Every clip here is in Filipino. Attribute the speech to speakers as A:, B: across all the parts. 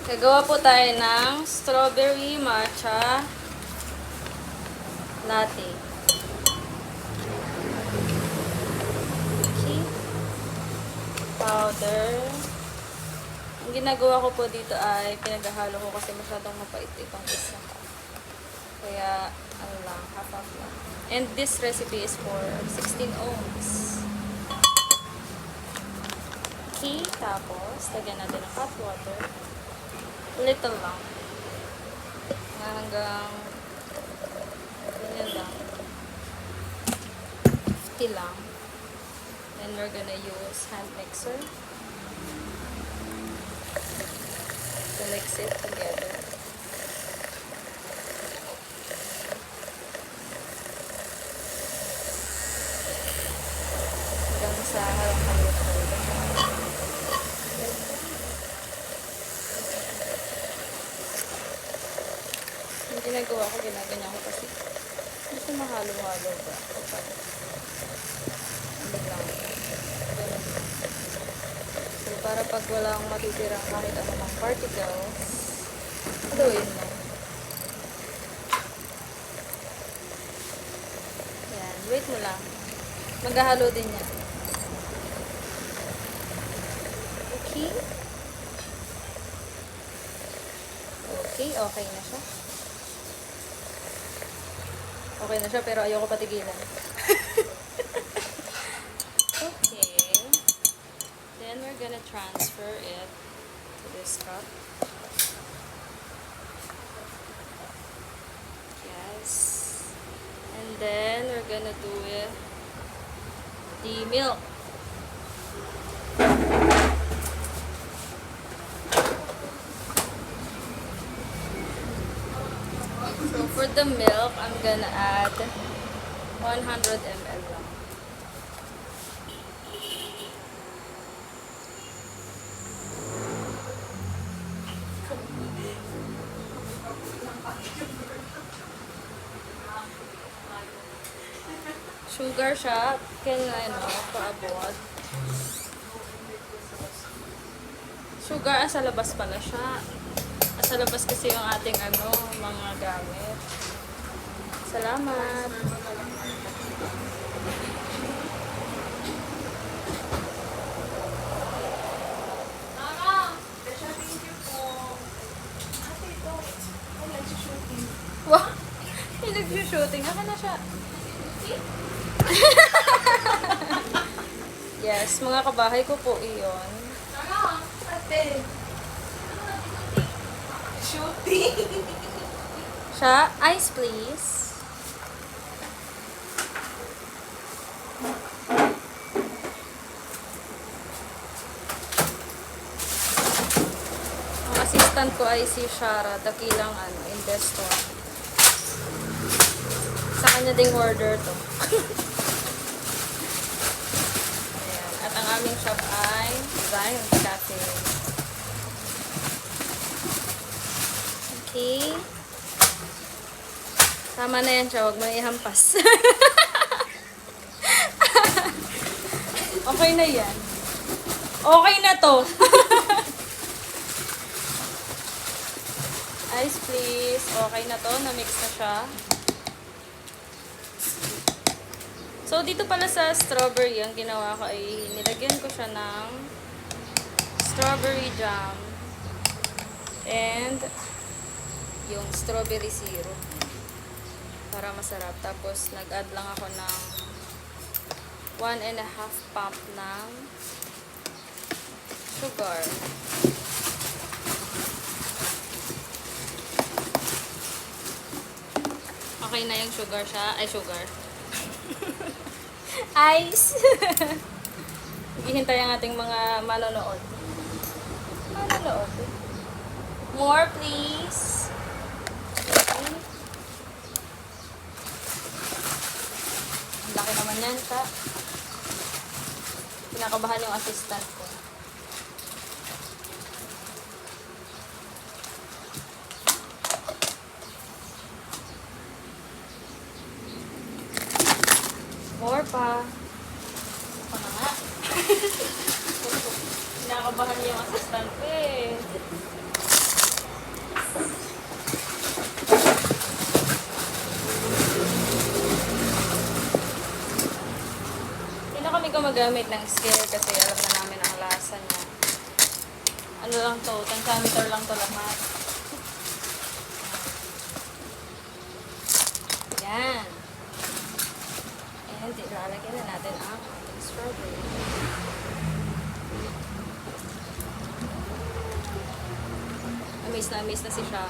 A: Gagawa po tayo ng strawberry matcha latte. Okay. Powder. Ang ginagawa ko po dito ay pinaghahalo ko kasi masyadong mapait itong isa. Kaya, ano lang, half lang. And this recipe is for 16 ohms. Okay, tapos, lagyan natin ng hot water. Little lang. Hanggang, ganyan lang. 50 lang. And we're gonna use hand mixer to mix it together. Hanggang sa halong-halong. Yung ginagawa ko, ginaganyan ko kasi gusto mahalo-halo ba? Kapag ano lang. Ganun. So, para pag wala akong matitirang kahit anumang particles, haluin mo. Yan. Wait mo lang. Maghahalo din yan. Okay. Okay, okay na siya. Okay na siya, pero ayoko patigilan. Okay. Then we're gonna transfer it to this cup. Yes. And then we're gonna do it the milk. So for the milk, I'm gonna add 100 ml lang. Sugar siya, paabot. Sugar, sa labas pala siya. Sa labas kasi yung ating mga gamit. Salamat. Wow! Yung nag-shooting. Aka na siya. Yes, mga kabahay ko po iyon.
B: Shooting.
A: Siya, ice please. Ang assistant ko ay si Shara, dakilang investor. Sa kanya ding order to. Ayan. At ang aming shop ay Zion's Cafe. Okay. Tama na yan siya. Huwag mo na ihampas. Okay na yan. Okay na to. Ice please. Okay na to. Na-mix na siya. So, dito pala sa strawberry, ang ginawa ko ay nilagyan ko siya ng strawberry jam and yung strawberry syrup para masarap. Tapos, nag-add lang ako ng 1.5 pump ng sugar. Okay na yung sugar siya. Ay, sugar. Ice! Hihintay ang ating mga manonood. Manonood. More, please. Okay. Ang laki naman yan, ka. Pinakabahan yung assistant ko. More pa. Ako na nga. Pinakabahan yung assistant ko eh. ginagamit ng scale kasi alam na namin ang lasa niya. Ano lang to, tensyometer lang to lahat. Yan. And ilalagyan na natin ang ating strawberry. Amaze na si siya.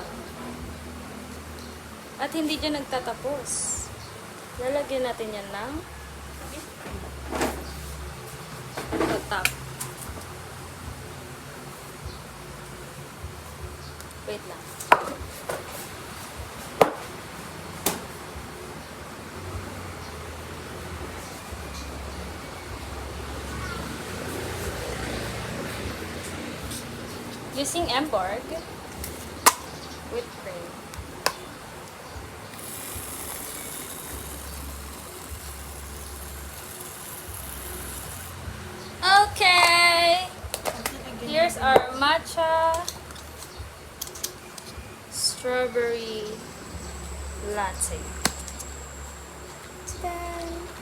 A: At hindi dyan nagtatapos. Lalagyan natin yan ng top. Wait lang. Using Emborg with cream. Okay, here's our matcha strawberry latte. Done.